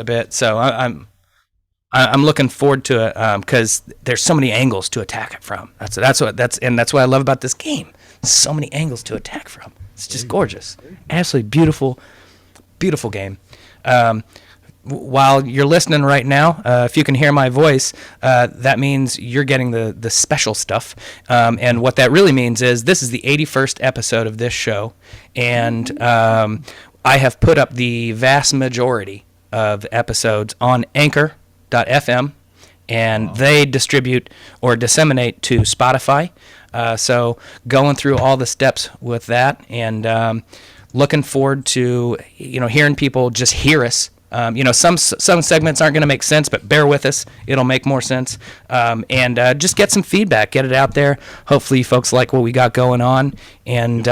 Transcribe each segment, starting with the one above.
a bit. So I'm looking forward to it because there's so many angles to attack it from. That's what I love about this game. So many angles to attack from. It's just gorgeous, absolutely beautiful, beautiful game. While you're listening right now, if you can hear my voice, that means you're getting the special stuff. And what that really means is this is the 81st episode of this show, and I have put up the vast majority of episodes on Anchor.fm, and they distribute or disseminate to Spotify. So going through all the steps with that, and looking forward to hearing people just hear us. Some segments aren't going to make sense, but bear with us; it'll make more sense. And just get some feedback, get it out there. Hopefully, folks like what we got going on, and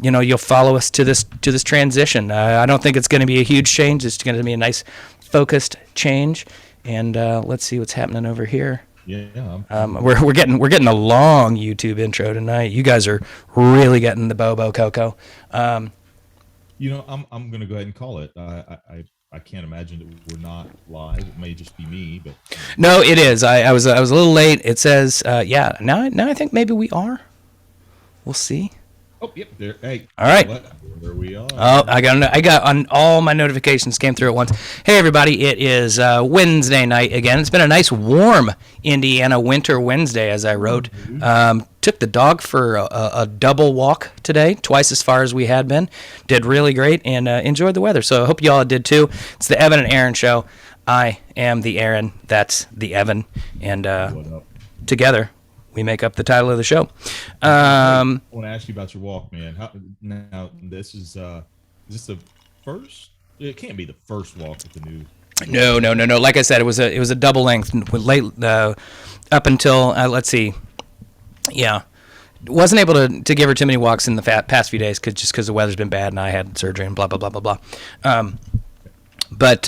you'll follow us to this transition. I don't think it's going to be a huge change. It's going to be a nice, focused change. And let's see what's happening over here. Yeah. We're getting a long YouTube intro tonight. You guys are really getting the Bobo Coco. I'm gonna go ahead and call it. I can't imagine that we're not live. It may just be me, but no, it is. I was a little late. It says yeah. Now I think maybe we are. We'll see. Oh, yep. There. Hey. All right. There we are. Oh, I got on all my notifications came through at once. Hey, everybody! It is Wednesday night again. It's been a nice, warm Indiana winter Wednesday, as I wrote. Took the dog for a double walk today, twice as far as we had been. Did really great and enjoyed the weather. So I hope you all did too. It's the Evan and Aaron show. I am the Aaron. That's the Evan, and together we make up the title of the show. I want to ask you about your walk, man. Now, is this the first? It can't be the first walk with the new. No. Like I said, it was a double length late up until let's see. Yeah, wasn't able to give her too many walks in the past few days because the weather's been bad and I had surgery and blah blah blah blah blah. But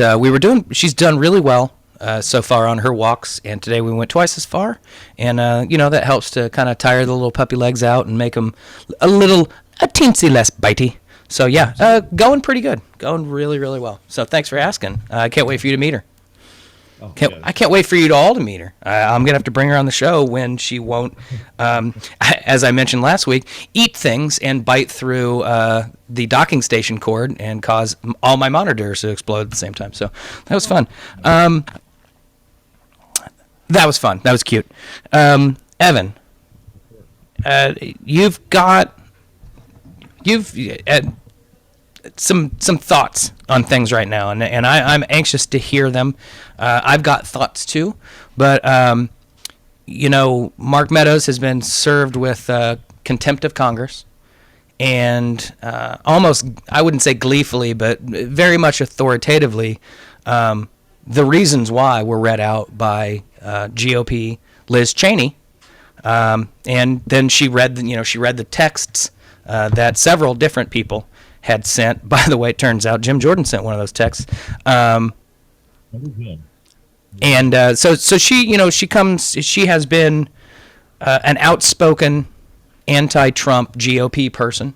she's done really well so far on her walks, and today we went twice as far, and that helps to kind of tire the little puppy legs out and make them a teensy less bitey. So yeah, going pretty good, going really really well. So thanks for asking. I can't wait for you to meet her. I can't wait for you all to meet her. I'm going to have to bring her on the show when she won't, as I mentioned last week, eat things and bite through the docking station cord and cause all my monitors to explode at the same time. So that was fun. That was fun. That was cute. Evan, you've some thoughts on things right now, and I'm anxious to hear them. I've got thoughts too, but Mark Meadows has been served with contempt of Congress, and almost, I wouldn't say gleefully, but very much authoritatively, the reasons why were read out by GOP Liz Cheney, and then she read the texts that several different people had sent. By the way, it turns out Jim Jordan sent one of those texts. And so she has been an outspoken anti-Trump GOP person.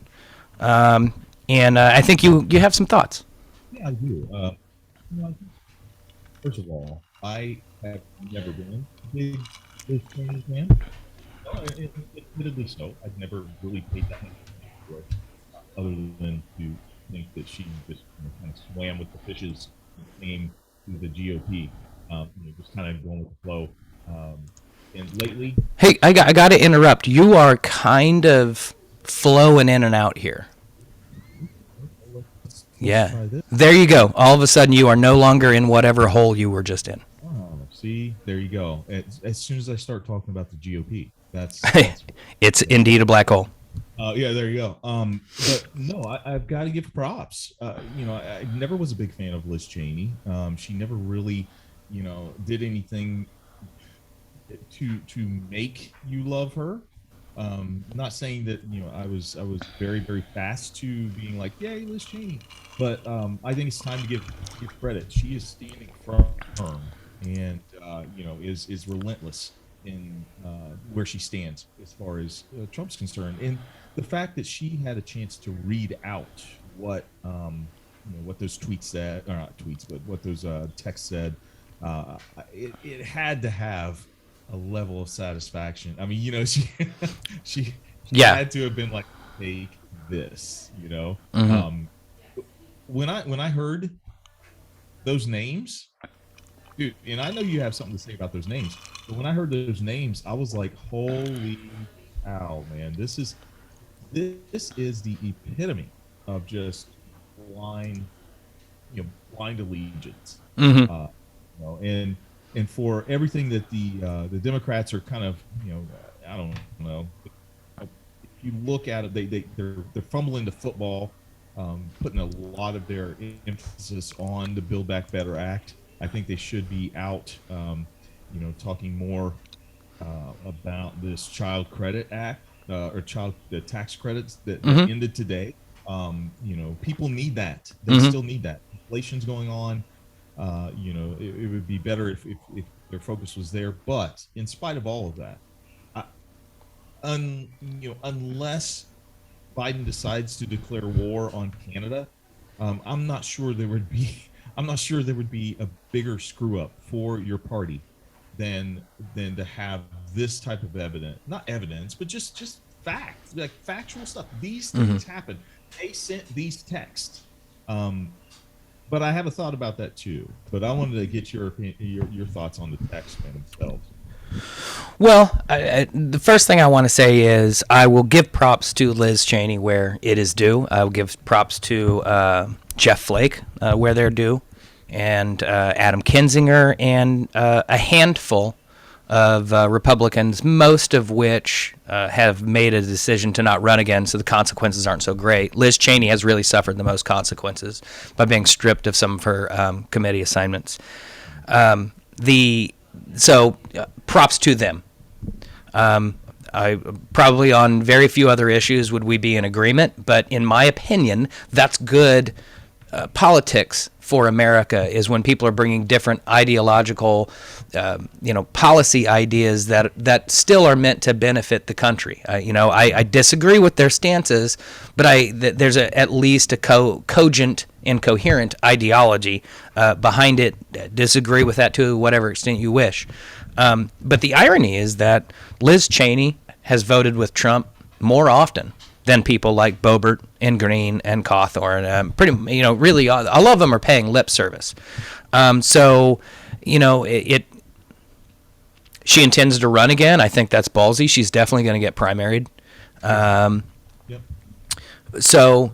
And I think you have some thoughts. Yeah, I do. First of all, I have never been a big Cheney fan. Admittedly so. I've never really paid that much attention to it. Other than to think that she just kind of swam with the fishes and came to the GOP, just kind of going with the flow. And lately, hey, I got to interrupt. You are kind of flowing in and out here. Yeah, there you go. All of a sudden, you are no longer in whatever hole you were just in. Oh, see, there you go. As soon as I start talking about the GOP, that's it's indeed a black hole. Yeah, there you go. But no, I've got to give props. I never was a big fan of Liz Cheney. She never really, did anything to make you love her. Not saying that I was very very fast to being like, yay, Liz Cheney, but I think it's time to give credit. She is standing firm and is relentless in where she stands as far as Trump's concerned. And the fact that she had a chance to read out what what those tweets said, or not tweets, but what those texts said, it had to have a level of satisfaction. I mean, she Yeah. had to have been like, take this, Mm-hmm. When I heard those names, dude, and I know you have something to say about those names, but when I heard those names, I was like, holy cow, man, this is the epitome of just blind, blind allegiance. Mm-hmm. And for everything that the Democrats are kind of, I don't know. If you look at it, they're fumbling the football, putting a lot of their emphasis on the Build Back Better Act. I think they should be out, talking more about this Child Credit Act, or the tax credits that ended today. People need that. They still need that. Inflation's going on. It would be better if their focus was there. But in spite of all of that, unless Biden decides to declare war on Canada, I'm not sure there would be a bigger screw up for your party than to have this type of evidence, but just facts, like factual stuff. These things happen. They sent these texts. But I have a thought about that too. But I wanted to get your thoughts on the text themselves. Well, the first thing I want to say is I will give props to Liz Cheney where it is due. I will give props to Jeff Flake where they're due, and Adam Kinzinger, and a handful of Republicans, most of which have made a decision to not run again, so the consequences aren't so great. Liz Cheney has really suffered the most consequences by being stripped of some of her committee assignments. So props to them. I probably on very few other issues would we be in agreement, but in my opinion, that's good politics for America, is when people are bringing different ideological, policy ideas that still are meant to benefit the country. I disagree with their stances, but there's at least a cogent and coherent ideology behind it. Disagree with that to whatever extent you wish. But the irony is that Liz Cheney has voted with Trump more often than people like Boebert and Green and Cawthorn. Really, all of them are paying lip service. She intends to run again. I think that's ballsy. She's definitely going to get primaried. Yep. So,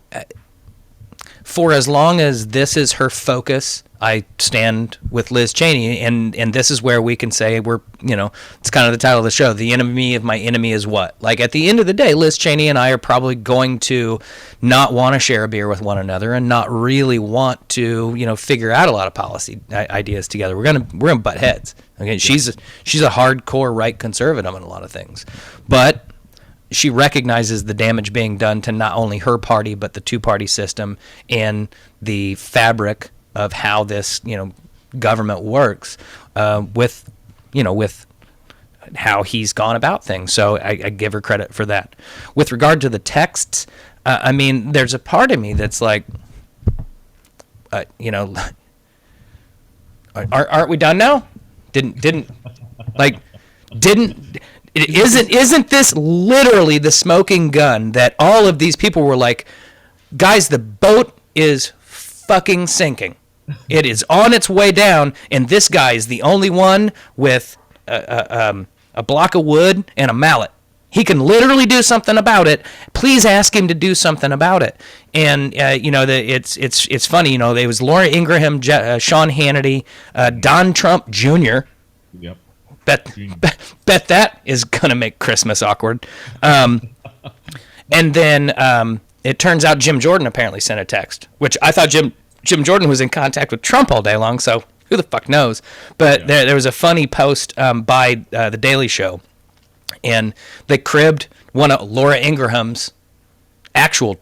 for as long as this is her focus, I stand with Liz Cheney, and this is where we can say it's kind of the title of the show. The enemy of my enemy is what? Like, at the end of the day, Liz Cheney and I are probably going to not want to share a beer with one another and not really want to, figure out a lot of policy ideas together. We're gonna butt heads. Okay, she's a hardcore right conservative on a lot of things, but she recognizes the damage being done to not only her party but the two-party system and the fabric of how this government works with how he's gone about things. So I give her credit for that. With regard to the texts, there's a part of me that's like, aren't we done now? Isn't this literally the smoking gun that all of these people were like, guys, the boat is fucking sinking. It is on its way down, and this guy is the only one with a block of wood and a mallet. He can literally do something about it. Please ask him to do something about it. And it's funny. It was Laura Ingraham, Sean Hannity, Don Trump Jr. Yep. Bet that is gonna make Christmas awkward. And then it turns out Jim Jordan apparently sent a text, which I thought Jim Jordan was in contact with Trump all day long, so who the fuck knows? But there was a funny post by The Daily Show, and they cribbed one of Laura Ingraham's actual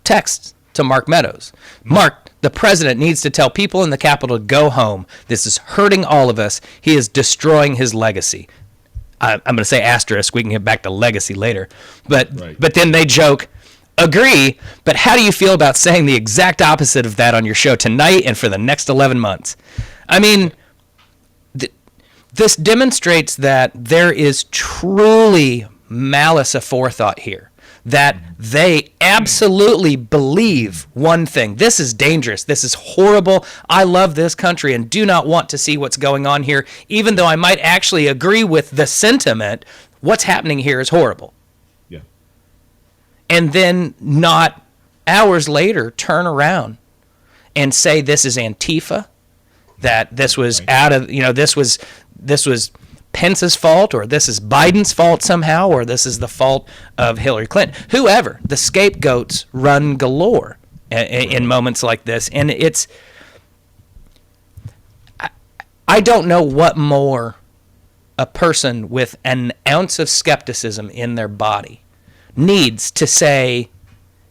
texts to Mark Meadows. Mark, the president needs to tell people in the Capitol to go home. This is hurting all of us. He is destroying his legacy. I'm going to say asterisk. We can get back to legacy later. But then they joke, Agree, but how do you feel about saying the exact opposite of that on your show tonight and for the next 11 months? I mean, this demonstrates that there is truly malice aforethought here, that they absolutely believe one thing. This is dangerous. This is horrible. I love this country and do not want to see what's going on here, even though I might actually agree with the sentiment. What's happening here is horrible. Yeah. And then not hours later turn around and say this is Antifa, that this was out of, this was Pence's fault, or this is Biden's fault somehow, or this is the fault of Hillary Clinton. Whoever, the scapegoats run galore in moments like this. And I don't know what more a person with an ounce of skepticism in their body needs to say,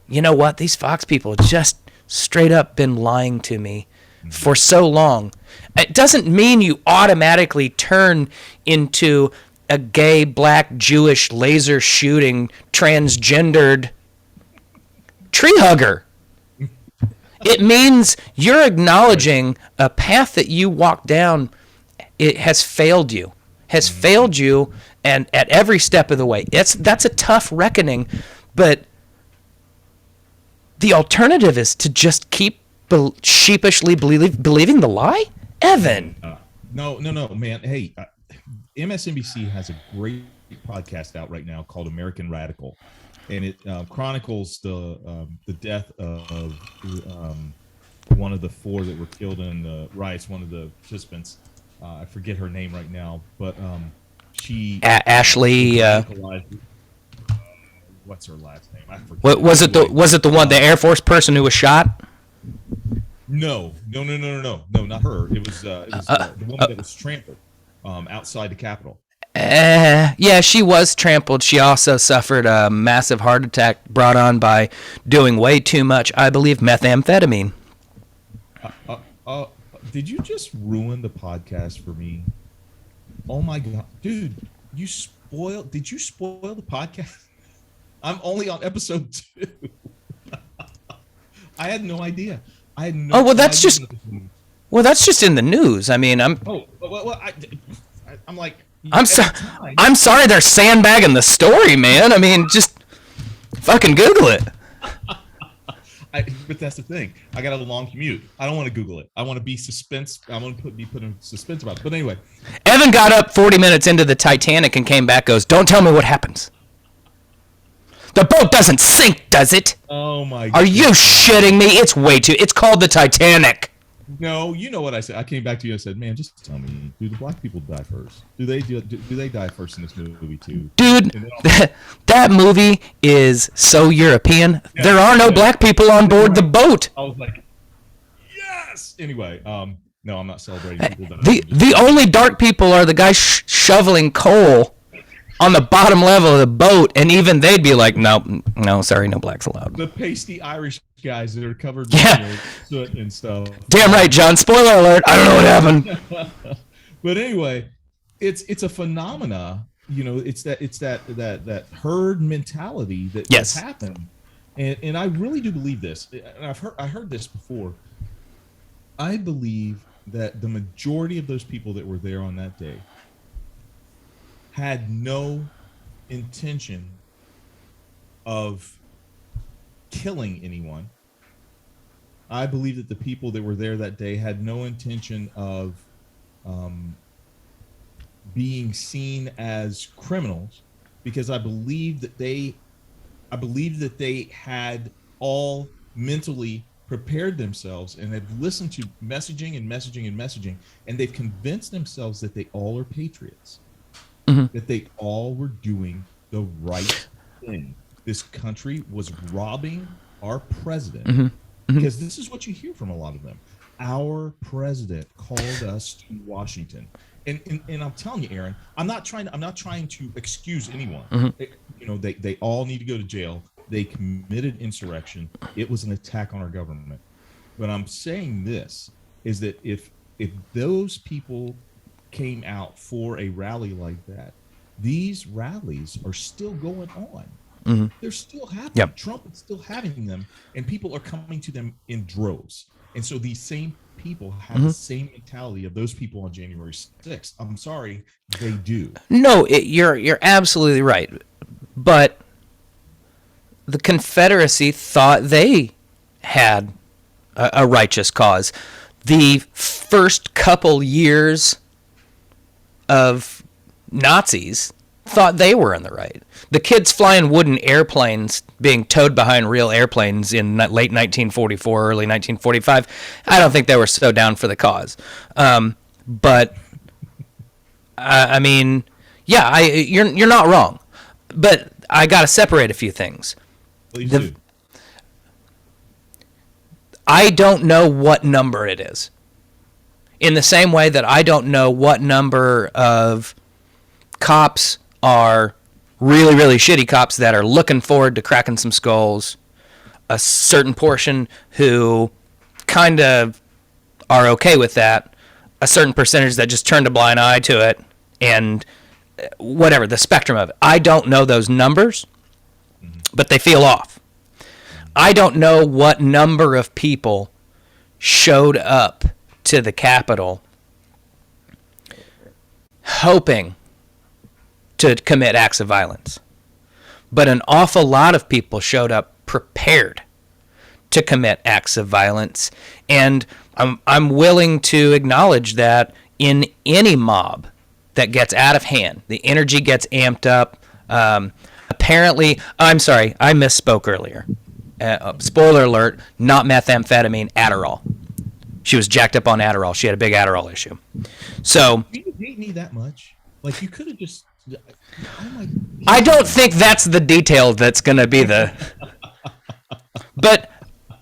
you know what, these Fox people have just straight up been lying to me for so long. It doesn't mean you automatically turn into a gay, black, Jewish, laser shooting, transgendered tree hugger. It means you're acknowledging a path that you walked down. It has failed you, and at every step of the way. That's a tough reckoning, but the alternative is to just keep sheepishly believing the lie? Evan. No, man. Hey, MSNBC has a great podcast out right now called American Radical, and it chronicles the death of one of the four that were killed in the riots. One of the participants, I forget her name right now, but she Ashley. What's her last name? I forget. Was it the one, the Air Force person who was shot? No, not her. It was the woman that was trampled outside the Capitol. Yeah, she was trampled. She also suffered a massive heart attack brought on by doing way too much, I believe, methamphetamine. Did you just ruin the podcast for me? Oh my God, dude, did you spoil the podcast? I'm only on episode 2. I had no idea. Oh, well, that's just in the news. I mean, I'm like, I'm sorry they're sandbagging the story, man. I mean, just fucking Google it. But that's the thing. I got a long commute. I don't want to Google it. I want to be suspense. I want to be put in suspense about it. But anyway, Evan got up 40 minutes into the Titanic and came back. Goes, don't tell me what happens. The boat doesn't sink, does it? Oh my! Are you shitting me? It's called the Titanic. No, you know what I said. I came back to you and said, "Man, just tell me, do the black people die first? Do they die first in this movie too?" Dude, that movie is so European. Yeah, there are no black people on board the boat. I was like, yes. Anyway, no, I'm not celebrating people. The only dark people are the guys shoveling coal on the bottom level of the boat, and even they'd be like, no, sorry, no blacks allowed. The pasty Irish guys that are covered with soot and stuff. Damn right, John. Spoiler alert. I don't know what happened. But anyway, it's a phenomena. It's that herd mentality that happened, and I really do believe this. And I heard this before. I believe that the majority of those people that were there on that day had no intention of killing anyone. I believe that the people that were there that day had no intention of being seen as criminals, because I believe that they had all mentally prepared themselves and had listened to messaging, and they've convinced themselves that they all are patriots. Mm-hmm. That they all were doing the right thing. This country was robbing our president, because this is what you hear from a lot of them. Our president called us to Washington, and I'm telling you, Aaron, I'm not trying to excuse anyone. They all need to go to jail. They committed insurrection. It was an attack on our government. But I'm saying this is that if those people came out for a rally like that, these rallies are still going on. They're still happening. Yep. Trump is still having them, and people are coming to them in droves. And so these same people have the same mentality of those people on January 6th. I'm sorry, they do. No, you're absolutely right. But the Confederacy thought they had a righteous cause. The first couple years of Nazis thought they were in the right. The kids flying wooden airplanes being towed behind real airplanes in late 1944, early 1945, I don't think they were so down for the cause. But I mean, yeah, you're not wrong. But I got to separate a few things. Please do. I don't know what number it is. In the same way that I don't know what number of cops are really, really shitty cops that are looking forward to cracking some skulls, a certain portion who kind of are okay with that, a certain percentage that just turned a blind eye to it, and whatever, the spectrum of it. I don't know those numbers, but they feel off. I don't know what number of people showed up to the Capitol hoping to commit acts of violence. But an awful lot of people showed up prepared to commit acts of violence. And I'm willing to acknowledge that in any mob that gets out of hand, the energy gets amped up. Apparently, I'm sorry, I misspoke earlier. Spoiler alert, not methamphetamine, Adderall. She was jacked up on Adderall. She had a big Adderall issue. So You hate me that much? Like, you could have just... Oh my... I don't think that's the detail that's going to be the... But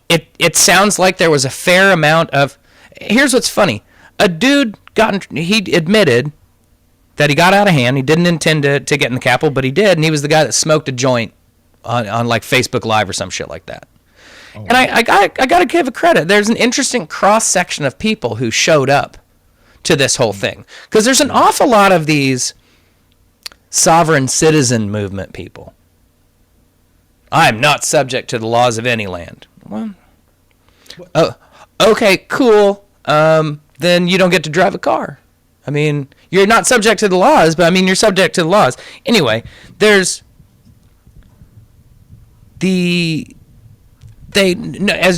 it sounds like there was a fair amount of... Here's what's funny. A dude he admitted that he got out of hand. He didn't intend to get in the Capitol, but he did, and he was the guy that smoked a joint on like Facebook Live or some shit like that. Oh. And I gotta give a credit. There's an interesting cross section of people who showed up to this whole thing, because there's an awful lot of these sovereign citizen movement people. I'm not subject to the laws of any land. Well, okay, cool. Then you don't get to drive a car. I mean, you're not subject to the laws, but I mean, you're subject to the laws. Anyway, there's as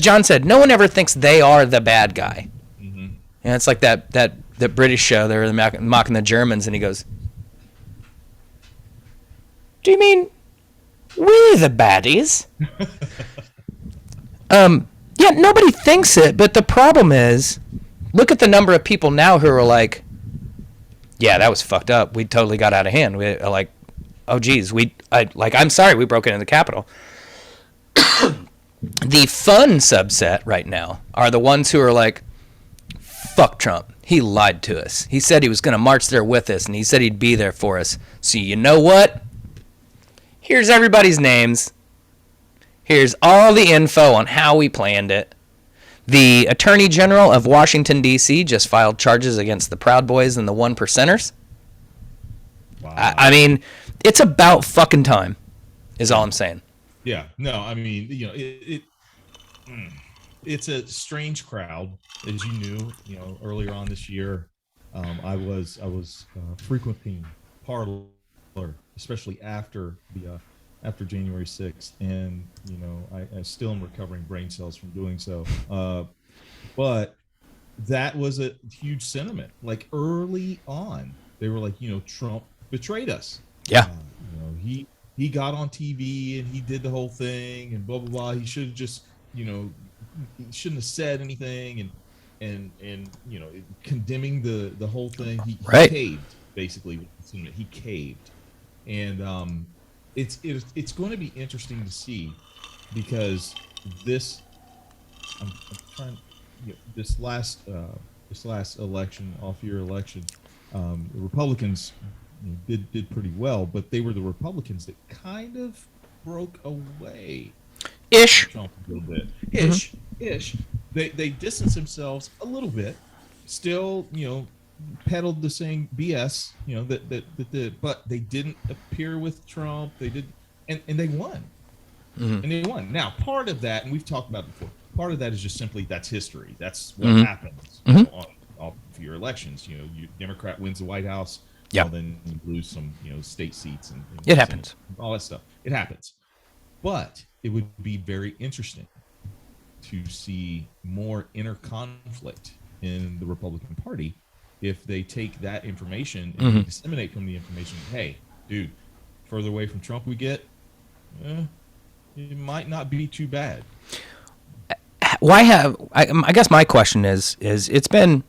John said, no one ever thinks they are the bad guy. Mm-hmm. And it's like that British show, they were mocking the Germans, and he goes, do you mean we're the baddies? Yeah, nobody thinks it, but the problem is, look at the number of people now who are like, yeah, that was fucked up. We totally got out of hand. We like, oh geez, I'm sorry we broke into the Capitol. The fun subset right now are the ones who are like, fuck Trump. He lied to us. He said he was going to march there with us, and he said he'd be there for us. So you know what? Here's everybody's names. Here's all the info on how we planned it. The Attorney General of Washington, D.C. just filed charges against the Proud Boys and the One Percenters. Wow. I mean, it's about fucking time, is all I'm saying. Yeah, no, I mean, you know, it's a strange crowd, as you knew, you know, earlier on this year. I was frequenting Parlor, especially after January 6th, and you know, I still am recovering brain cells from doing so. But that was a huge sentiment. Like early on, they were like, you know, Trump betrayed us. Yeah, you know, he got on TV and he did the whole thing and blah blah blah. He should have just, you know, he shouldn't have said anything, and you know, condemning the whole thing. He caved, basically. He caved, and it's going to be interesting to see, because this I'm trying, you know, this last election, off-year election, the Republicans, you know, did pretty well, but they were the Republicans that kind of broke away. Ish. Trump a little bit. Ish. They distanced themselves a little bit. Still, you know, peddled the same BS, you know, that but they didn't appear with Trump. They did, and they won. Mm-hmm. And they won. Now, part of that, and we've talked about it before, part of that is just simply that's history. That's what Mm-hmm. happens Mm-hmm. on all of your elections. You Democrat wins the White House, Yeah. well, then you lose some state seats and It happens. all that stuff. It happens. But it would be very interesting to see more inner conflict in the Republican Party if they take that information and Mm-hmm. disseminate from the information. Hey, dude, further away from Trump we get, it might not be too bad. Why I guess my question is it's been,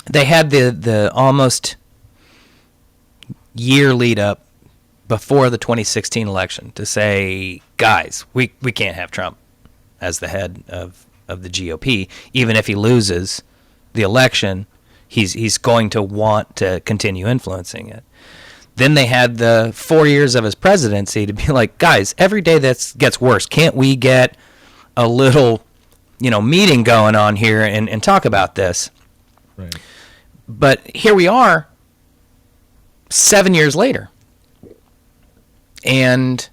they had the almost year lead up before the 2016 election to say, guys, we can't have Trump as the head of the GOP. Even if he loses the election, he's going to want to continue influencing it. Then they had the 4 years of his presidency to be like, guys, every day that gets worse. Can't we get a little, meeting going on here and talk about this? Right. But here we are 7 years later. And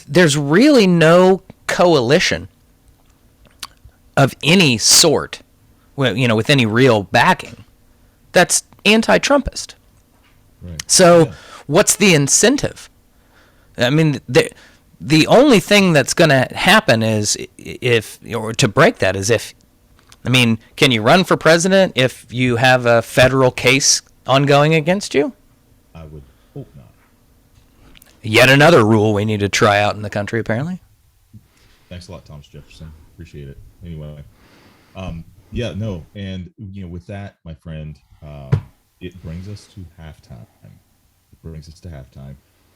there's really no coalition of any sort, with any real backing that's anti-Trumpist. Right. So what's the incentive? I mean, the only thing that's going to happen is to break that is can you run for president if you have a federal case ongoing against you? I would hope not. Yet another rule we need to try out in the country, apparently. Thanks a lot, Thomas Jefferson. Appreciate it. Anyway, and with that, my friend, it brings us to halftime.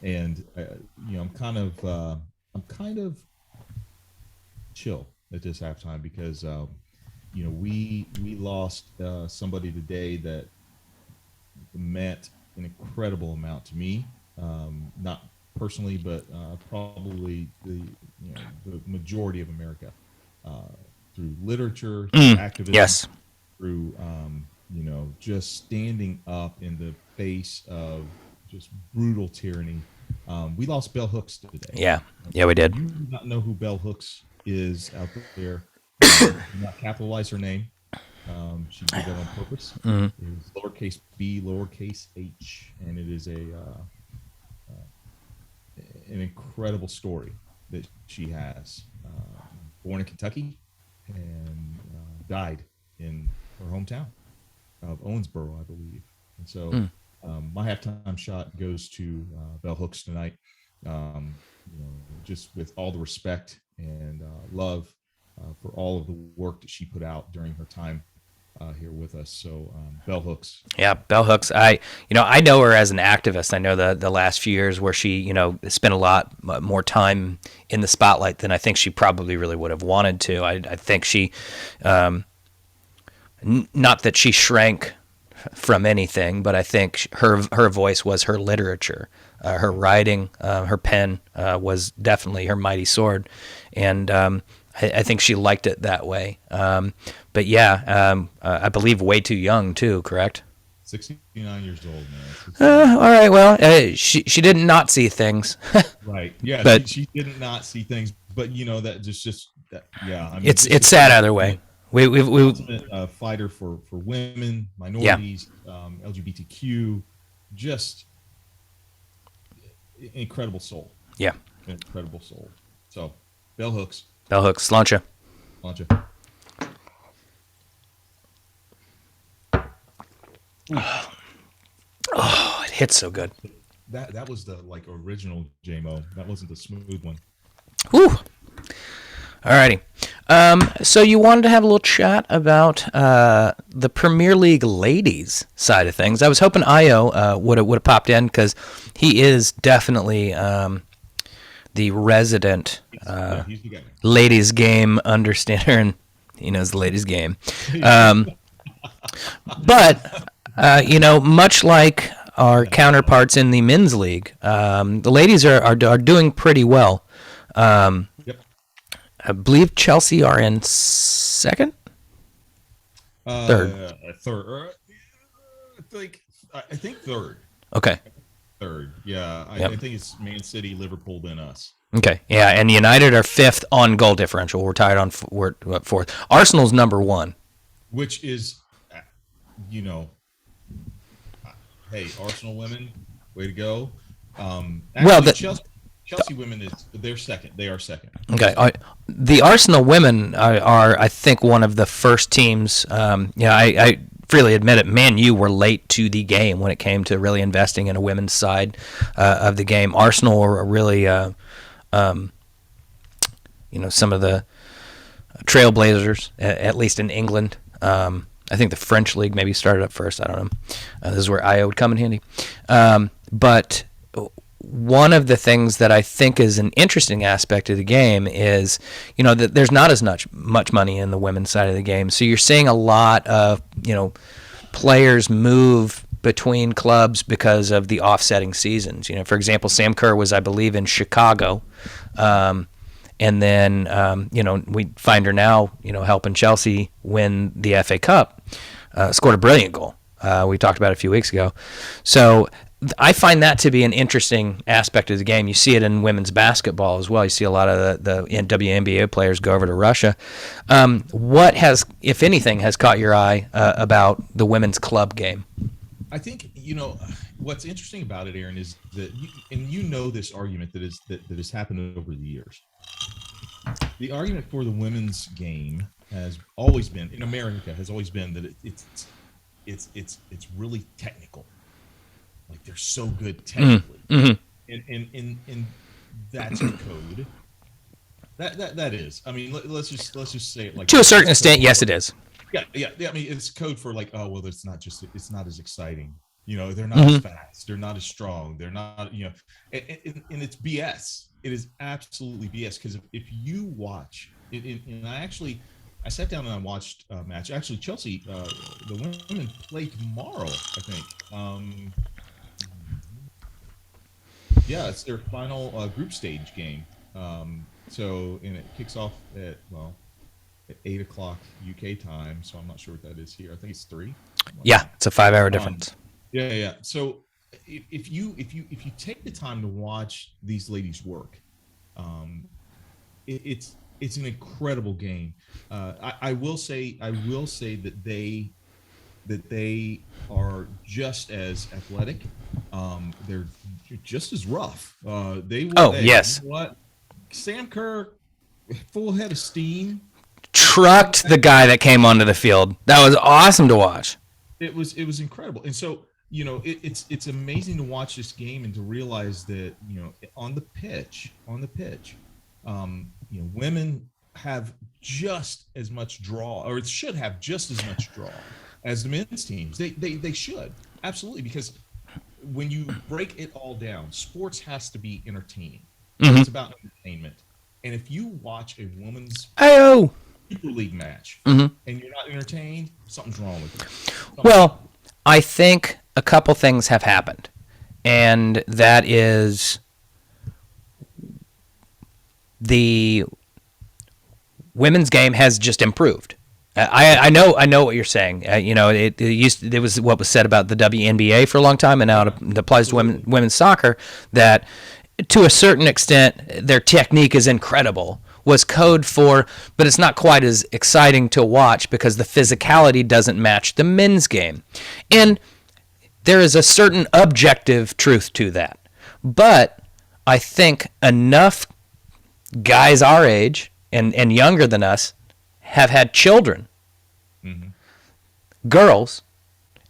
And I'm kind of chill at this halftime because we lost somebody today that meant an incredible amount to me, not personally, but probably the majority of America, through literature, through activism, yes, through just standing up in the face of just brutal tyranny. We lost Bell Hooks today. Yeah, we did. You do not know who Bell Hooks is out there. Do not capitalize her name. She did that on purpose. Mm-hmm. It is lowercase b, lowercase h, and it is an incredible story that she has. Born in Kentucky and died in her hometown of Owensboro, I believe. And so my halftime shot goes to Bell Hooks tonight. Just with all the respect and love for all of the work that she put out during her time here with us. So Bell Hooks. Yeah, Bell Hooks. I know her as an activist. I know the last few years where she, spent a lot more time in the spotlight than I think she probably really would have wanted to. I think she, not that she shrank from anything, but I think her voice was her literature, her writing, her pen was definitely her mighty sword, and I think she liked it that way. But yeah, I believe way too young too. Correct? 69 years old, man. All right. Well, she did not see things. Right. Yeah. But she did not see things. But that just that. Yeah. I mean, it's sad either way. We ultimate fighter for women, minorities, LGBTQ, just incredible soul. Yeah. Incredible soul. So Bell Hooks. Bell Hooks. Launcha. Oh, it hits so good. That was the original JMO. That wasn't the smooth one. Whew. Alrighty. So you wanted to have a little chat about the Premier League ladies side of things. I was hoping Io would have popped in because he is definitely the resident he's the guy. ladies game understander, and he knows the ladies game. But much like our counterparts in the men's league, the ladies are doing pretty well. I believe Chelsea are in second? Third. Third. I think third. Okay. third. Yeah, Yep. I think it's Man City, Liverpool, then us. Okay, yeah, and United are fifth on goal differential. We're tied on we're fourth. Arsenal's number one. Which is, you know, hey, Arsenal women, way to go. Well, Actually, Chelsea women they're second. They are second. Okay, the Arsenal women are, I think, one of the first teams. I freely admit it. Man, you were late to the game when it came to really investing in a women's side of the game. Arsenal are really, some of the trailblazers, at least in England. I think the French league maybe started up first. I don't know. This is where IO would come in handy. But one of the things that I think is an interesting aspect of the game is, that there's not as much money in the women's side of the game. So you're seeing a lot of, players move between clubs because of the offsetting seasons. For example, Sam Kerr was, I believe, in Chicago. And then, we find her now, helping Chelsea win the FA Cup. Scored a brilliant goal. We talked about it a few weeks ago. So I find that to be an interesting aspect of the game. You see it in women's basketball as well. You see a lot of the WNBA players go over to Russia. What has, if anything, has caught your eye about the women's club game? I think, what's interesting about it, Aaron, is that, this argument that has happened over the years. The argument for the women's game has always been, in America, that it's really technical. Like, they're so good technically, and that's a code. That is. I mean, let's just say it like to a certain extent. Yes, it is. Yeah. I mean, it's code for like, oh well, it's not as exciting. They're not as fast. They're not as strong. They're not. And it's BS. It is absolutely BS, because if you watch, and I sat down and I watched a match. Actually, Chelsea, the women play tomorrow, I think. Yeah, it's their final group stage game. And it kicks off at 8:00 UK time. So I'm not sure what that is here. I think it's 3. Yeah, it's a 5-hour difference. Yeah. So if you take the time to watch these ladies work, it's an incredible game. I will say that they are just as athletic. They're just as rough. Yes. You know what? Sam Kerr, full head of steam, trucked the guy that came onto the field. That was awesome to watch. It was incredible. And so, it's amazing to watch this game and to realize that, on the pitch, women have just as much draw, or it should have just as much draw as the men's teams. They should, absolutely, because when you break it all down, sports has to be entertaining. It's about entertainment. And if you watch a women's Super League match and you're not entertained, something's wrong with you. Well, I think a couple things have happened, and that is the women's game has just improved. I know what you're saying. It was what was said about the WNBA for a long time, and now it applies to women's soccer. That to a certain extent, their technique is incredible. Was code for, but it's not quite as exciting to watch because the physicality doesn't match the men's game, and there is a certain objective truth to that. But I think enough guys our age and younger than us have had children, girls,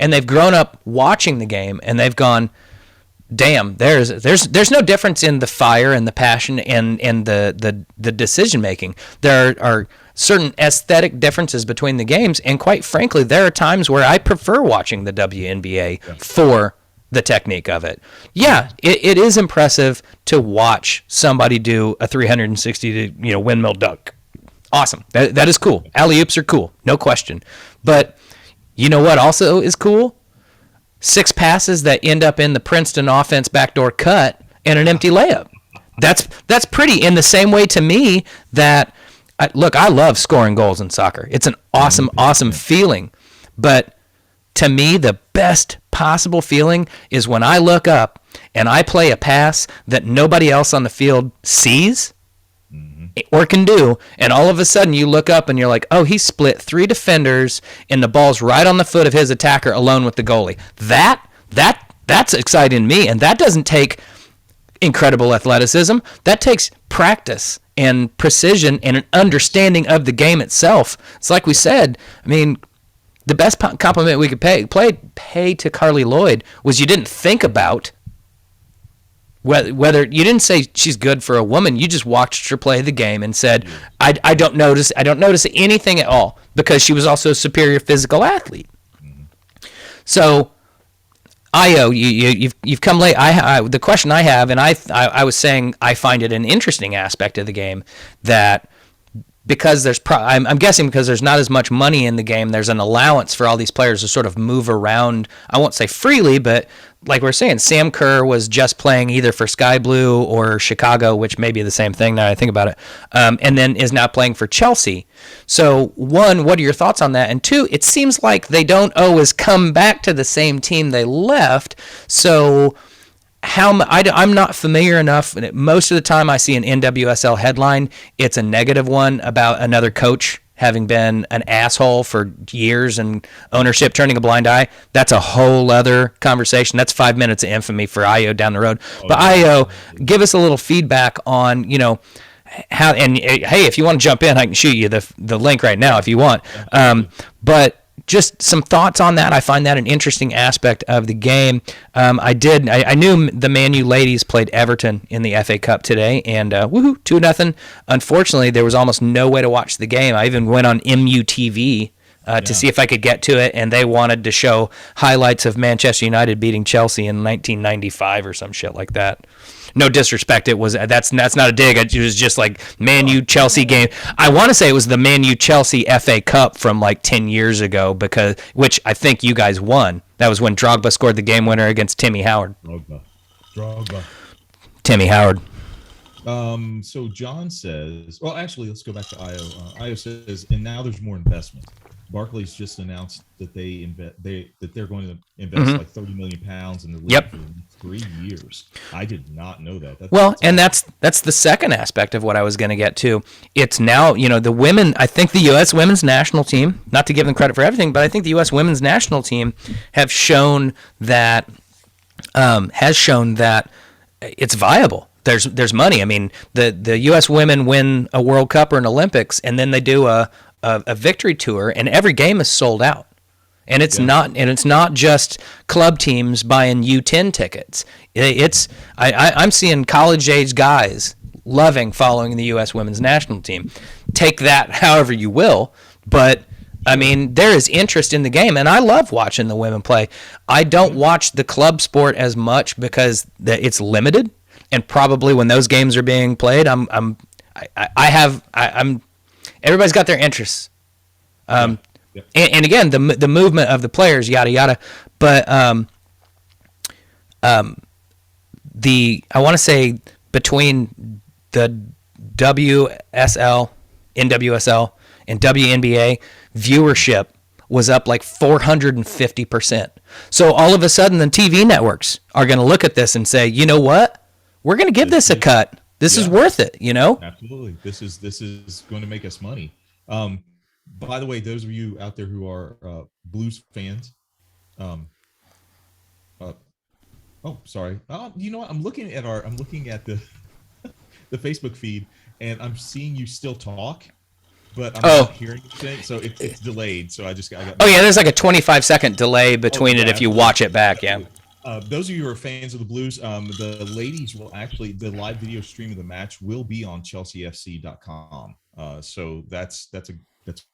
and they've grown up watching the game, and they've gone, damn, there's no difference in the fire and the passion and the decision making. There are certain aesthetic differences between the games, and quite frankly, there are times where I prefer watching the WNBA for the technique of it. Yeah, it is impressive to watch somebody do a 360 windmill dunk. Awesome. That is cool. Alley-oops are cool, no question. But you know what also is cool? 6 passes that end up in the Princeton offense backdoor cut and an empty layup. That's pretty, in the same way to me that, I love scoring goals in soccer. It's an awesome feeling. But to me, the best possible feeling is when I look up and I play a pass that nobody else on the field sees or can do, and all of a sudden you look up and you're like, oh, he split 3 defenders and the ball's right on the foot of his attacker alone with the goalie. That's exciting to me, and that doesn't take incredible athleticism. That takes practice and precision and an understanding of the game itself. It's like we said, I mean, the best compliment we could pay to Carly Lloyd was you didn't think about whether you didn't say she's good for a woman. You just watched her play the game and said, I don't notice anything at all, because she was also a superior physical athlete. So Io, you've come late. The question I have, and I was saying I find it an interesting aspect of the game that because I'm guessing because there's not as much money in the game, there's an allowance for all these players to sort of move around. I won't say freely, but like we're saying, Sam Kerr was just playing either for Sky Blue or Chicago, which may be the same thing now that I think about it, and then is now playing for Chelsea. So, one, what are your thoughts on that? And two, it seems like they don't always come back to the same team they left. So I'm not familiar enough. Most of the time I see an NWSL headline, it's a negative one about another coach having been an asshole for years and ownership turning a blind eye. That's a whole other conversation. That's 5 minutes of infamy for Io down the road. But Io, give us a little feedback on, how, and hey, if you want to jump in, I can shoot you the link right now if you want. But just some thoughts on that. I find that an interesting aspect of the game. I knew the Man U ladies played Everton in the FA Cup today, and woohoo, 2-0. Unfortunately, there was almost no way to watch the game. I even went on MUTV to see if I could get to it, and they wanted to show highlights of Manchester United beating Chelsea in 1995 or some shit like that. No disrespect, that's not a dig. It was just like Man U Chelsea game. I want to say it was the Man U Chelsea FA Cup from like 10 years ago, which I think you guys won. That was when Drogba scored the game winner against Timmy Howard. Drogba. Timmy Howard. So John says, well, actually, let's go back to Io. Io says, and now there's more investment. Barclays just announced that they're going to invest like £30 million in the league for 3 years. I did not know that. That's the second aspect of what I was going to get to. It's now, the women. I think the U.S. women's national team, not to give them credit for everything, but I think the U.S. women's national team has shown that it's viable. There's money. I mean, the U.S. women win a World Cup or an Olympics, and then they do a victory tour, and every game is sold out. And it's not just club teams buying U10 tickets. I'm seeing college age guys following the U.S. women's national team. Take that however you will, but I mean, there is interest in the game, and I love watching the women play. I don't watch the club sport as much because it's limited, and probably when those games are being played, everybody's got their interests. And again, the movement of the players, yada yada. But I want to say between the WSL, NWSL, and WNBA, viewership was up like 450%. So all of a sudden, the TV networks are going to look at this and say, you know what? We're going to give this a cut. This is worth it, Absolutely. This is going to make us money. By the way, those of you out there who are Blues fans, sorry. You know what? I'm looking at the the Facebook feed, and I'm seeing you still talk, but I'm not hearing anything, so it's delayed. So I got. There's like a 25-second delay between it if you watch it back. Yeah. Those of you who are fans of the Blues, the ladies will actually, the live video stream of the match will be on chelseafc.com. So that's a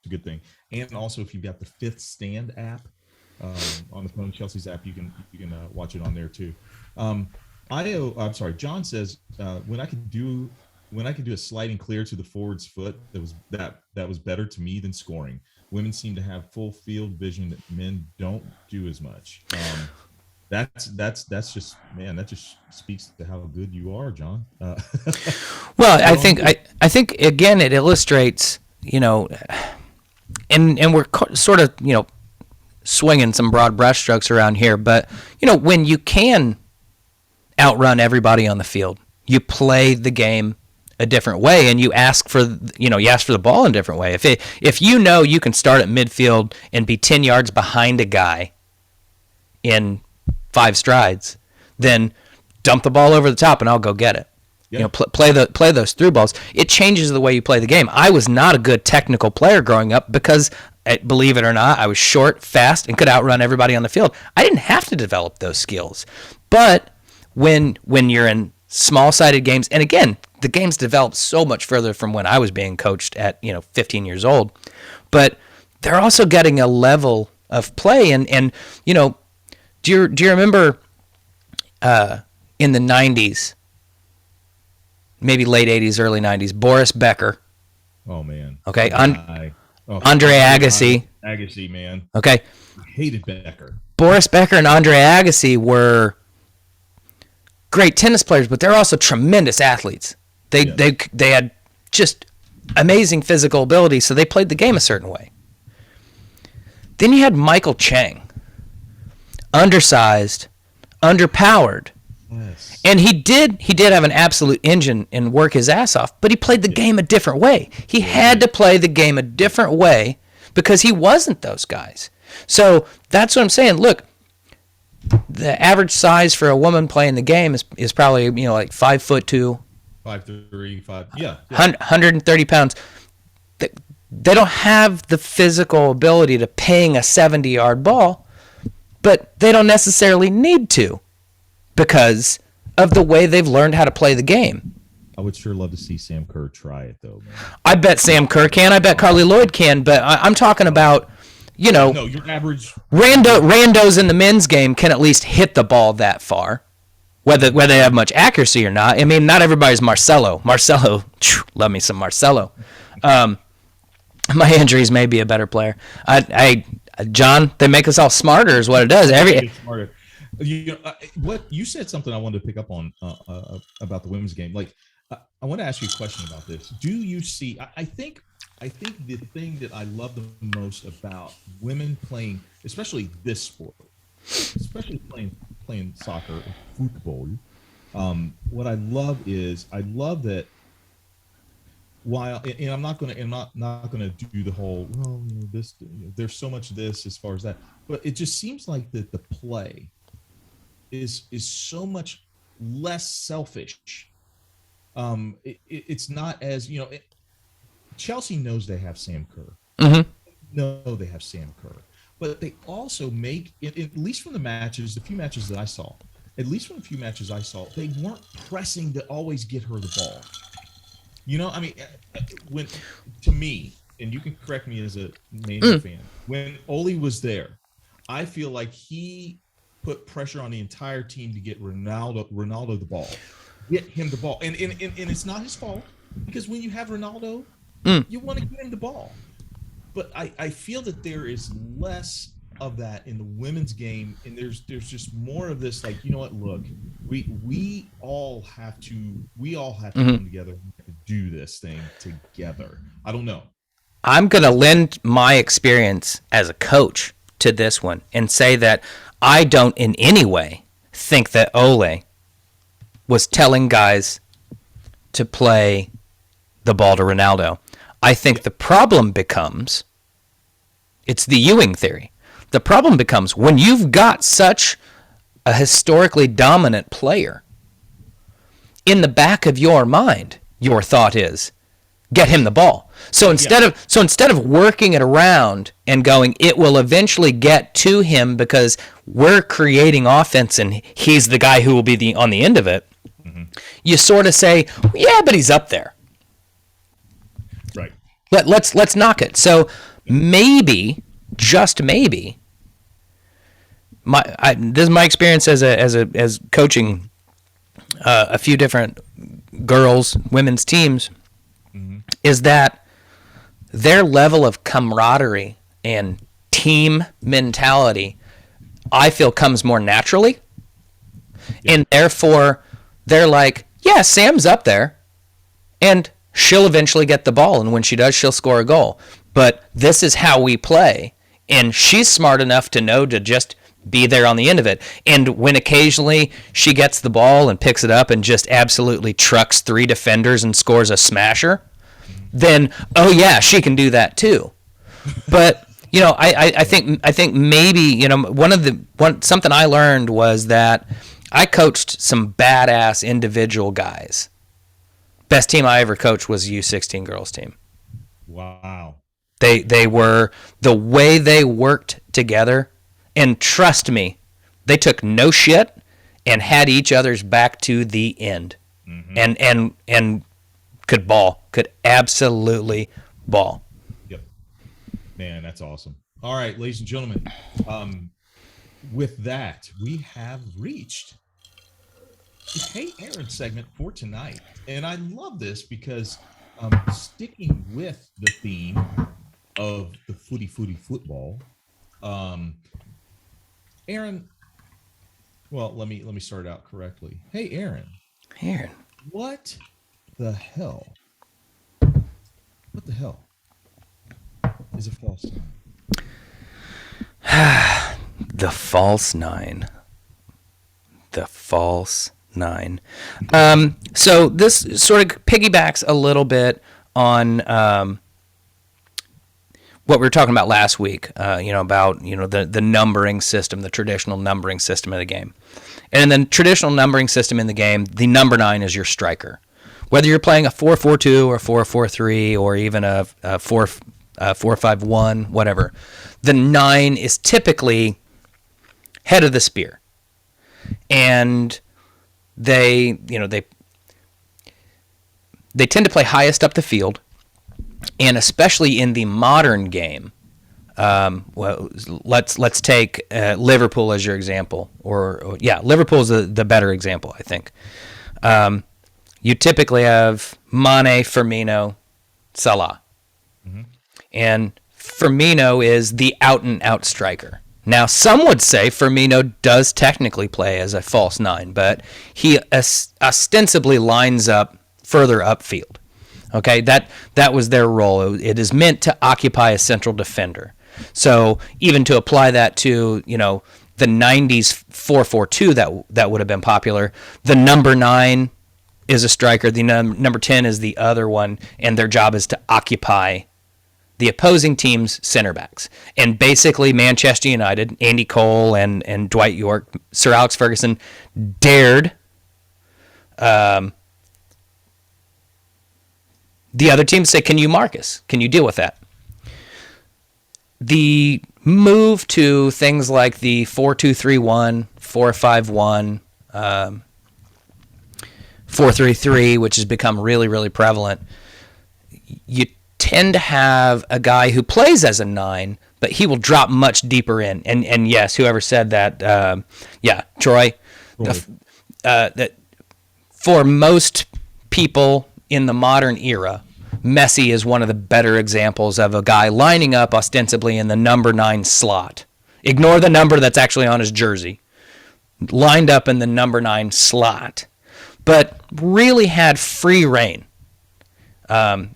good thing. And also, if you've got the Fifth Stand app on the phone, Chelsea's app, you can watch it on there too. John says when I could do a sliding clear to the forward's foot, that was better to me than scoring. Women seem to have full field vision that men don't do as much. That's just, man, that just speaks to how good you are, John. Well, I think again it illustrates, and we're sort of, swinging some broad brushstrokes around here, but when you can, outrun everybody on the field. You play the game a different way, and you ask for the ball in a different way. If you know you can start at midfield and be 10 yards behind a guy in 5 strides, then dump the ball over the top and I'll go get it. Yeah. Play those through balls. It changes the way you play the game. I was not a good technical player growing up because, believe it or not, I was short, fast, and could outrun everybody on the field. I didn't have to develop those skills. But when you're in small-sided games, and again, the game's developed so much further from when I was being coached at 15 years old, but they're also getting a level of play. And do you remember in the 90s, maybe late 80s, early 90s, Boris Becker? Oh, man. Okay. Andre Agassi. Agassi, man. Okay. I hated Becker. Boris Becker and Andre Agassi were great tennis players, but they're also tremendous athletes. They had just amazing physical ability, so they played the game a certain way. Then you had Michael Chang, undersized, underpowered. Yes. And he did have an absolute engine and work his ass off, but he played the game a different way. He had to play the game a different way because he wasn't those guys. So that's what I'm saying. Look, the average size for a woman playing the game is probably like 5'2", 5'3", 5. Yeah. 130 pounds. They don't have the physical ability to ping a 70-yard ball, but they don't necessarily need to because of the way they've learned how to play the game. I would sure love to see Sam Kerr try it, though, man. I bet Sam Kerr can. I bet Carly Lloyd can, but I'm talking about, No, your average randos in the men's game can at least hit the ball that far, whether they have much accuracy or not. I mean, not everybody's Marcelo. Love me some Marcelo. My injuries may be a better player. John, they make us all smarter is what it does. Smarter. What you said something I wanted to pick up on about the women's game. Like, I want to ask you a question about this. Do you see? I think the thing that I love the most about women playing, especially this sport, especially playing soccer, football. What I love that. While and I'm not gonna do the whole there's so much of this as far as that, but it just seems like that the play is so much less selfish. It's not as Chelsea knows they have Sam Kerr. Mm-hmm. No, they have Sam Kerr, but they also make it, at least from the few matches that I saw, they weren't pressing to always get her the ball. I mean, when to me, and you can correct me as a major fan, when Ole was there, I feel like he put pressure on the entire team to get Ronaldo the ball, get him the ball, and it's not his fault because when you have Ronaldo, you want to get him the ball. But I feel that there is less of that in the women's game, and there's just more of this, like, look, we all have to come together and do this thing together. I don't know. I'm going to lend my experience as a coach to this one and say that I don't in any way think that Ole was telling guys to play the ball to Ronaldo. I think the problem becomes, it's the Ewing theory. The problem becomes when you've got such a historically dominant player, in the back of your mind, your thought is, get him the ball. So instead of working it around and going, it will eventually get to him because we're creating offense and he's the guy who will be on the end of it. Mm-hmm. You sort of say, yeah, but he's up there. Right. Let's knock it. So maybe, just maybe, this is my experience as coaching a few different women's teams, is that their level of camaraderie and team mentality, I feel, comes more naturally, and therefore they're like, yeah, Sam's up there, and she'll eventually get the ball, and when she does, she'll score a goal. But this is how we play, and she's smart enough to know to just be there on the end of it. And when occasionally she gets the ball and picks it up and just absolutely trucks 3 defenders and scores a smasher, then, oh yeah, she can do that too. But, you know, I think maybe, you know, something I learned was that I coached some badass individual guys. Best team I ever coached was U16 girls team. Wow. They were, the way they worked together, and trust me, they took no shit and had each other's back to the end. Mm-hmm. And could absolutely ball. Yep. Man, that's awesome. All right, ladies and gentlemen, with that, we have reached the Hey Aaron segment for tonight. And I love this because sticking with the theme of the footy football, Aaron, well, let me start out correctly. Hey Aaron. What the hell is a false nine? The false nine. So this sort of piggybacks a little bit on what we were talking about last week, about the numbering system, the traditional numbering system of the game. And in the traditional numbering system in the game, the number 9 is your striker. Whether you're playing a 4-4-2 or 4-4-3 or even a 4-5-1, whatever, the 9 is typically head of the spear. And they tend to play highest up the field, and especially in the modern game. Well, let's take Liverpool as your example, or Liverpool is the better example, I think. You typically have Mane, Firmino, Salah, and Firmino is the out-and-out striker. Now, some would say Firmino does technically play as a false 9, but he ostensibly lines up further upfield. Okay, that was their role. It is meant to occupy a central defender. So even to apply that to, the 90s 4-4-2 that would have been popular, the number 9 is a striker, the number 10 is the other one, and their job is to occupy the opposing team's center backs. And basically Manchester United, Andy Cole and Dwight York, Sir Alex Ferguson dared the other team to say, can you mark us? Can you deal with that? The move to things like the 4-2-3-1, 4-5-1, 4-3-3, which has become really, really prevalent, you tend to have a guy who plays as a 9, but he will drop much deeper in. And yes, whoever said that, Troy. That for most people in the modern era, Messi is one of the better examples of a guy lining up ostensibly in the number 9 slot. Ignore the number that's actually on his jersey. Lined up in the number 9 slot, but really had free reign. And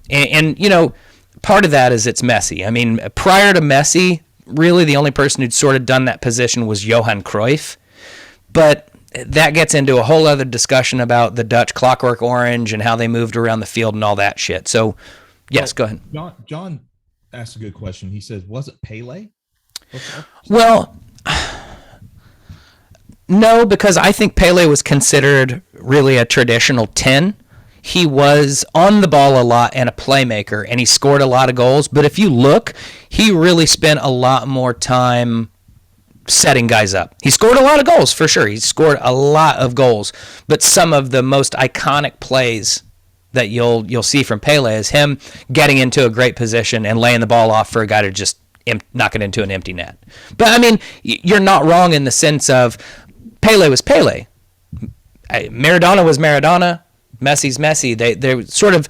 part of that is it's Messi. I mean, prior to Messi, really the only person who'd sort of done that position was Johan Cruyff. But that gets into a whole other discussion about the Dutch Clockwork Orange and how they moved around the field and all that shit. So, yes, go ahead. John asked a good question. He says, was it Pele? Well, no, because I think Pele was considered really a traditional 10. He was on the ball a lot and a playmaker, and he scored a lot of goals. But if you look, he really spent a lot more time setting guys up. He scored a lot of goals, for sure. He scored a lot of goals. But some of the most iconic plays that you'll see from Pele is him getting into a great position and laying the ball off for a guy to just knock it into an empty net. But, I mean, you're not wrong in the sense of Pele was Pele. Maradona was Maradona. Messi's Messi. They're sort of,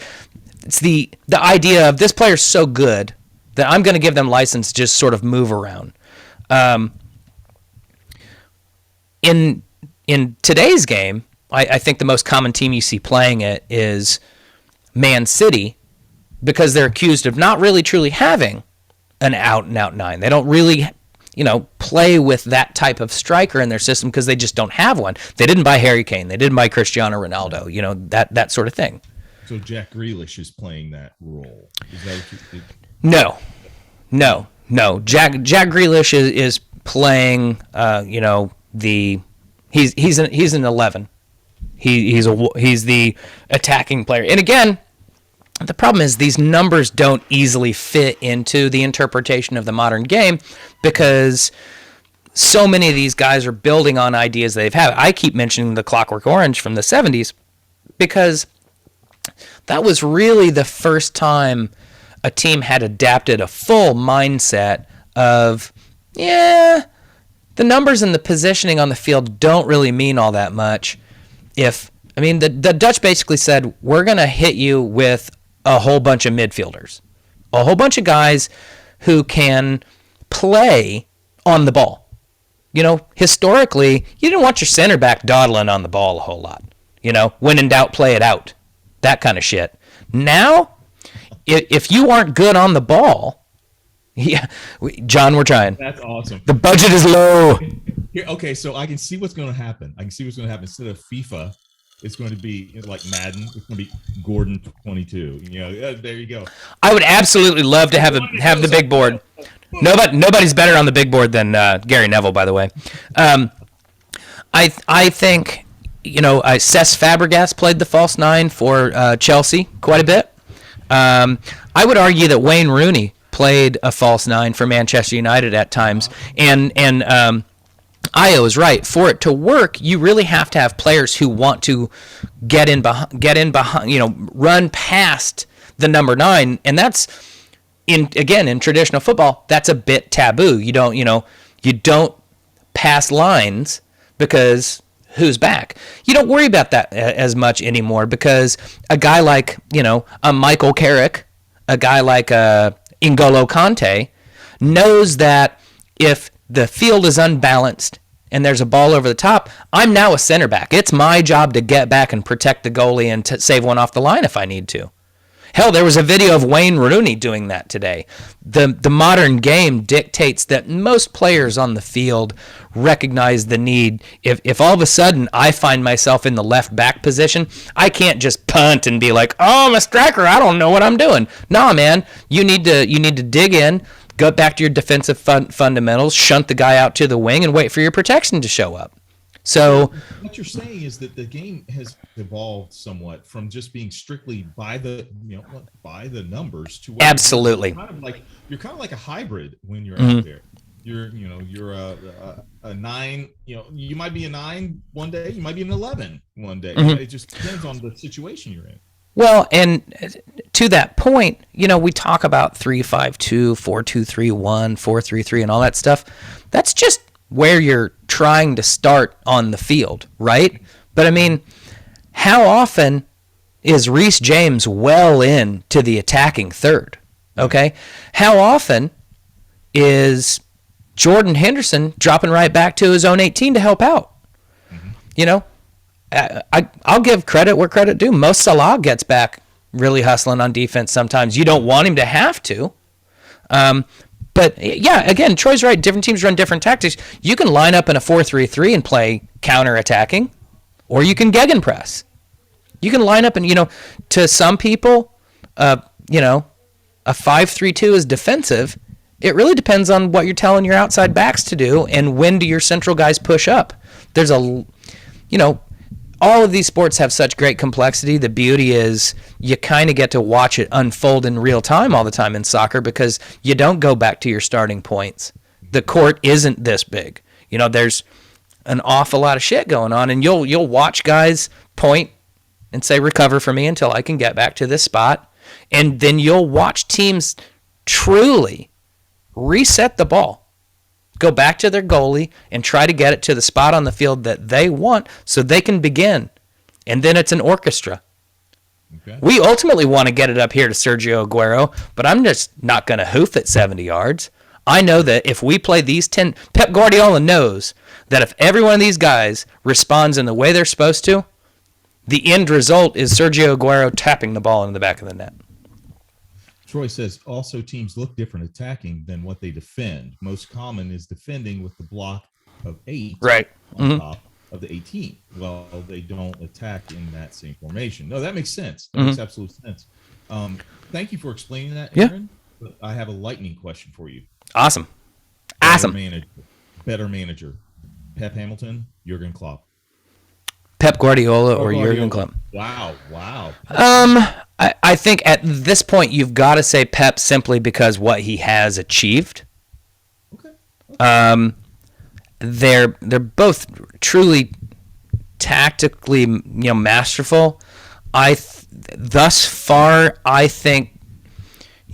it's the idea of this player's so good that I'm going to give them license to just sort of move around. In today's game, I think the most common team you see playing it is Man City, because they're accused of not really truly having an out-and-out 9. They don't really play with that type of striker in their system because they just don't have one. They didn't buy Harry Kane. They didn't buy Cristiano Ronaldo. That sort of thing. So Jack Grealish is playing that role. Is that what you? No. Jack Grealish is playing. He's an 11. He's the attacking player. And again, the problem is these numbers don't easily fit into the interpretation of the modern game because so many of these guys are building on ideas they've had. I keep mentioning the Clockwork Orange from the 70s because that was really the first time a team had adapted a full mindset of, the numbers and the positioning on the field don't really mean all that much. The Dutch basically said, we're going to hit you with a whole bunch of midfielders, a whole bunch of guys who can play on the ball. Historically, you didn't want your center back dawdling on the ball a whole lot. When in doubt, play it out. That kind of shit. Now, if you aren't good on the ball, John, we're trying. That's awesome. The budget is low. Here, okay, so I can see what's going to happen. Instead of FIFA, it's going to be like Madden. It's going to be Gordon 22. There you go. I would absolutely love to have the big board. Nobody's better on the big board than Gary Neville, by the way. I think Cesc Fabregas played the false nine for Chelsea quite a bit. I would argue that Wayne Rooney played a false nine for Manchester United at times, and Io is right. For it to work, you really have to have players who want to get in behind, run past the number 9, and that's in traditional football, that's a bit taboo. You don't pass lines because who's back? You don't worry about that as much anymore because a guy like a Michael Carrick, a guy like N'Golo Kante knows that if the field is unbalanced and there's a ball over the top, I'm now a center back. It's my job to get back and protect the goalie and to save one off the line if I need to. Hell, there was a video of Wayne Rooney doing that today. The modern game dictates that most players on the field recognize the need. If all of a sudden I find myself in the left back position, I can't just punt and be like, "Oh, I'm a striker. I don't know what I'm doing." Nah, man, you need to dig in, go back to your defensive fundamentals, shunt the guy out to the wing, and wait for your protection to show up. So what you're saying is that the game has evolved somewhat from just being strictly by the numbers to where absolutely you're kind of like a hybrid when you're out there. You're a 9. You might be a 9 one day. You might be an 11 one day. It just depends on the situation you're in. Well, and to that point, we talk about 3-5-2, 4-2-3-1, 4-3-3, and all that stuff. That's just where you're trying to start on the field, right? But I mean, how often is Reece James well into the attacking third? Okay? How often is Jordan Henderson dropping right back to his own 18 to help out? I'll give credit where credit due. Mo Salah gets back really hustling on defense sometimes. You don't want him to have to. But yeah, again, Troy's right. Different teams run different tactics. You can line up in a 4-3-3 and play counter-attacking, or you can gegenpress. You can line up and, to some people, a 5-3-2 is defensive. It really depends on what you're telling your outside backs to do and when do your central guys push up. There's all of these sports have such great complexity. The beauty is you kind of get to watch it unfold in real time all the time in soccer because you don't go back to your starting points. The court isn't this big. There's an awful lot of shit going on, and you'll watch guys point and say, recover for me until I can get back to this spot. And then you'll watch teams truly reset the ball, go back to their goalie and try to get it to the spot on the field that they want so they can begin. And then it's an orchestra. Okay. We ultimately want to get it up here to Sergio Aguero, but I'm just not going to hoof it 70 yards. I know that if we play these 10, Pep Guardiola knows that if every one of these guys responds in the way they're supposed to, the end result is Sergio Aguero tapping the ball in the back of the net. Troy says also teams look different attacking than what they defend. Most common is defending with the block of 8 Right. on top of the 18. Well, they don't attack in that same formation. No, that makes sense. That makes absolute sense. Thank you for explaining that, Aaron. But I have a lightning question for you. Awesome. Better manager. Pep Hamilton, Jurgen Klopp. Pep Guardiola or Jurgen Klopp. Wow. I think at this point you've got to say Pep simply because what he has achieved. Okay. They're both truly tactically, masterful. Thus far, I think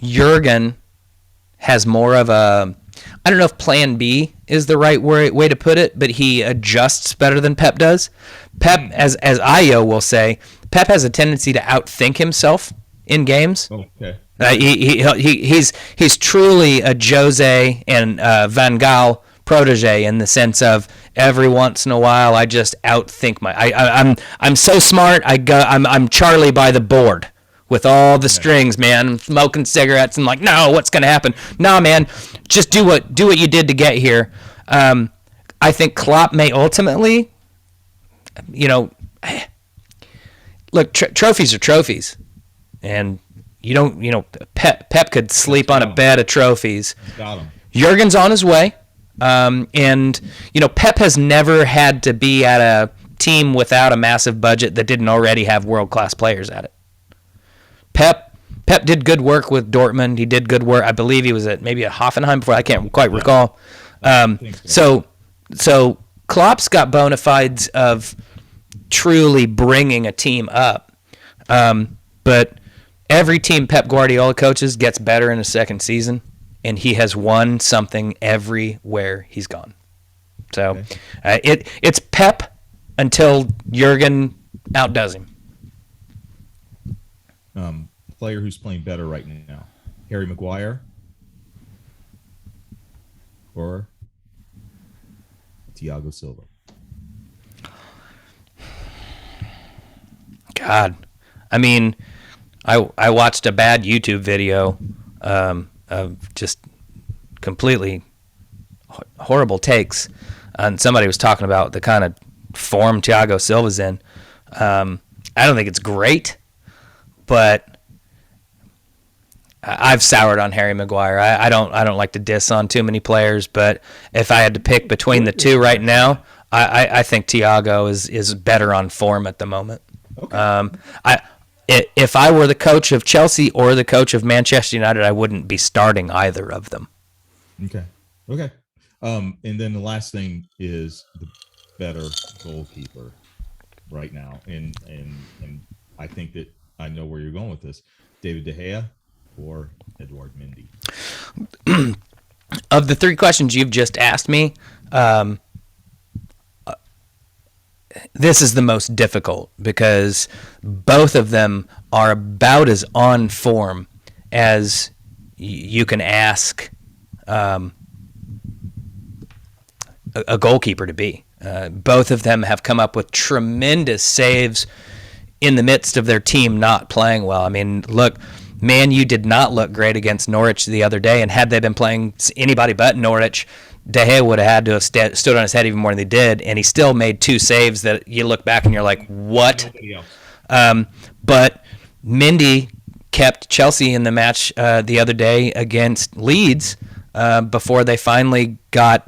Jurgen has more of a, I don't know if plan B is the right way to put it, but he adjusts better than Pep does. Pep, as Ayo will say, Pep has a tendency to outthink himself in games. Okay. He's truly a Jose and Van Gaal protege in the sense of every once in a while I just outthink I'm so smart I'm Charlie by the board with all the strings, man. I'm smoking cigarettes and like, no, what's gonna happen? Nah, man, just do what you did to get here. I think Klopp may ultimately, look, trophies are trophies, and you don't, Pep could sleep on a bed of trophies. Got him. Jurgen's on his way. And Pep has never had to be at a team without a massive budget that didn't already have world-class players at it. Pep did good work with Dortmund. He did good work. I believe he was at maybe at Hoffenheim before. I can't quite recall. So Klopp's got bona fides of truly bringing a team up. But every team Pep Guardiola coaches gets better in a second season, and he has won something everywhere he's gone. So it's Pep until Jurgen outdoes him. Player who's playing better right now, Harry Maguire or Thiago Silva? God, I mean, I watched a bad YouTube video of just completely horrible takes, and somebody was talking about the kind of form Thiago Silva's in. I don't think it's great, but I've soured on Harry Maguire. I don't like to diss on too many players, but if I had to pick between the two right now, I think Thiago is better on form at the moment. Okay. If I were the coach of Chelsea or the coach of Manchester United, I wouldn't be starting either of them. Okay. And then the last thing is the better goalkeeper right now, and I think that I know where you're going with this. David De Gea or Edouard Mendy? Of the three questions you've just asked me, this is the most difficult because both of them are about as on form as you can ask a goalkeeper to be. Both of them have come up with tremendous saves in the midst of their team not playing well. I mean, look, Man U did not look great against Norwich the other day, and had they been playing anybody but Norwich, De Gea would have had to have stood on his head even more than he did, and he still made two saves that you look back and you're like, what? But Mendy kept Chelsea in the match the other day against Leeds before they finally got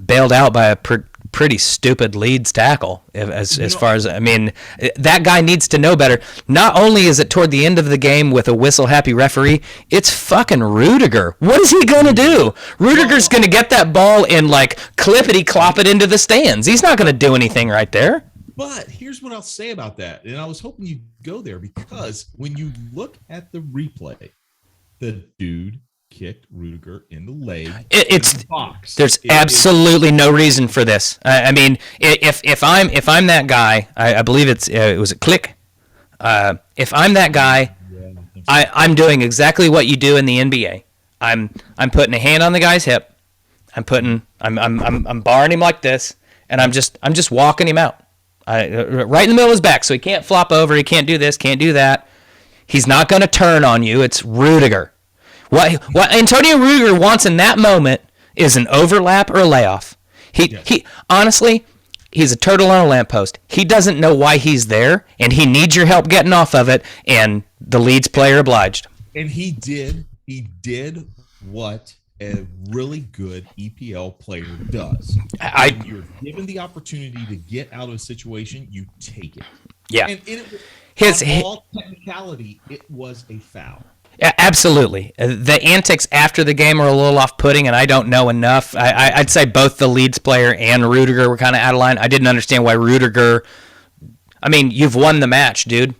bailed out by a pretty stupid Leeds tackle. As far as, I mean, that guy needs to know better. Not only is it toward the end of the game with a whistle-happy referee, it's fucking Rudiger. What is he going to do? Rudiger's going to get that ball and, like, clippity-clop it into the stands. He's not going to do anything right there. But here's what I'll say about that, and I was hoping you'd go there, because when you look at the replay, the dude kicked Rudiger in the leg. It's in the box. There's absolutely no reason for this. I mean, if I'm that guy, I believe it was a click. If I'm that guy, I'm doing exactly what you do in the NBA. I'm putting a hand on the guy's hip. I'm barring him like this, and I'm just walking him out. Right in the middle of his back, so he can't flop over. He can't do this, can't do that. He's not going to turn on you. It's Rudiger. What Antonio Rudiger wants in that moment is an overlap or a layoff. He honestly, he's a turtle on a lamppost. He doesn't know why he's there, and he needs your help getting off of it, and the Leeds player obliged. And he did what a really good EPL player does. When you're given the opportunity to get out of a situation, you take it. Yeah. And all technicality, it was a foul. Yeah, absolutely. The antics after the game are a little off-putting, and I don't know enough. I'd say both the Leeds player and Rudiger were kind of out of line. I didn't understand why Rudiger. I mean, you've won the match, dude.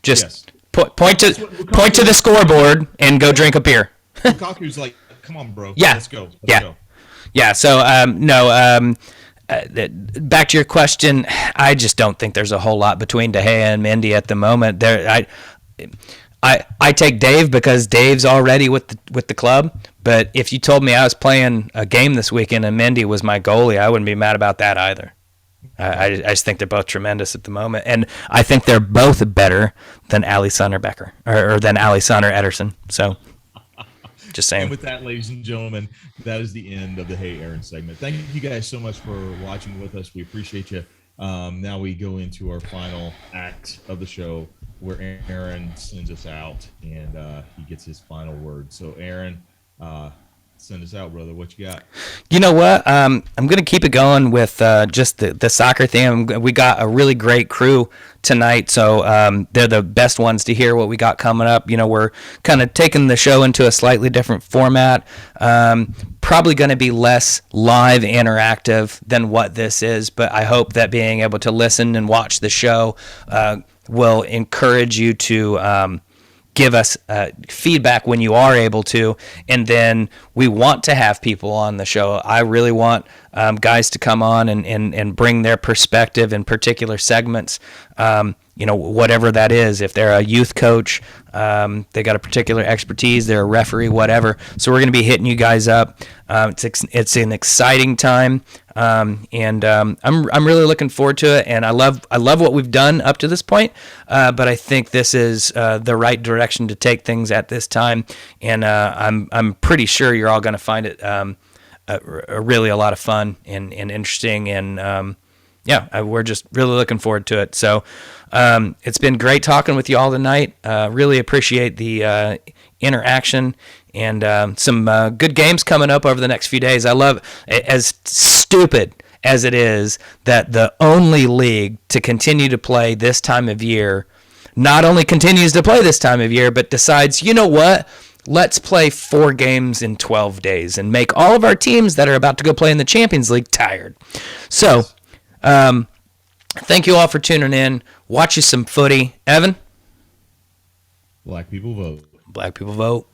Just point to the scoreboard and go drink a beer. Lukaku's like, come on, bro. Yeah. Let's go. Let's go. Yeah. So back to your question, I just don't think there's a whole lot between De Gea and Mendy at the moment. I take Dave because Dave's already with the club. But if you told me I was playing a game this weekend and Mendy was my goalie, I wouldn't be mad about that either. I just think they're both tremendous at the moment, and I think they're both better than Alisson or Becker, or than Alisson or Ederson. So, just saying. And with that, ladies and gentlemen, that is the end of the Hey Aaron segment. Thank you guys so much for watching with us. We appreciate you. Now we go into our final act of the show, where Aaron sends us out and he gets his final word. So, Aaron, send us out, brother. What you got? You know what? I'm going to keep it going with just the soccer theme. We got a really great crew tonight, so they're the best ones to hear what we got coming up. You know, we're kind of taking the show into a slightly different format. Probably going to be less live interactive than what this is, but I hope that being able to listen and watch the show will encourage you to give us feedback when you are able to, and then we want to have people on the show. I really want guys to come on and bring their perspective in particular segments, whatever that is. If they're a youth coach, they got a particular expertise, they're a referee, whatever. So we're going to be hitting you guys up. It's an exciting time, and I'm really looking forward to it. And I love what we've done up to this point, but I think this is the right direction to take things at this time. And I'm pretty sure you're all going to find it really a lot of fun and interesting. And we're just really looking forward to it. So it's been great talking with you all tonight. Really appreciate the interaction, and some good games coming up over the next few days. I love, as stupid as it is, that the only league to continue to play this time of year not only continues to play this time of year, but decides, you know what? Let's play 4 games in 12 days and make all of our teams that are about to go play in the Champions League tired. So, thank you all for tuning in. Watch you some footy. Evan? Black people vote. Black people vote.